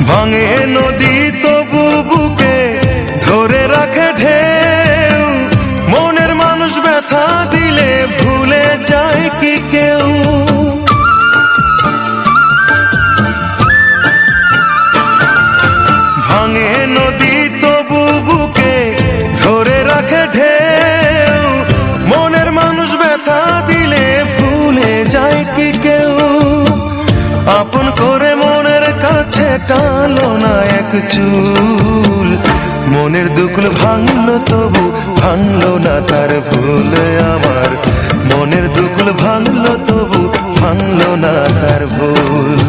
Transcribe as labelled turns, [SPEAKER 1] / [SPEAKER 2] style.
[SPEAKER 1] ভাঙে নদী তবু বুকে ধরে রাখে ঢেউ, মনের মানুষ ব্যথা দিলে ভুলে যায় কি কেউ? ভাঙে নদী তবু বুকে ধরে রাখে ঢেউ, মনের মানুষ ব্যথা দিলে ভুলে যায় কি কেউ? আপন করে মনের কাছে টানো না এক চুল, মনের দুকুল ভাঙলো তবু ভাঙলো না তার ভুল। আমার মনের দুকুল ভাঙলো তবু ভাঙলো না তার ভুল।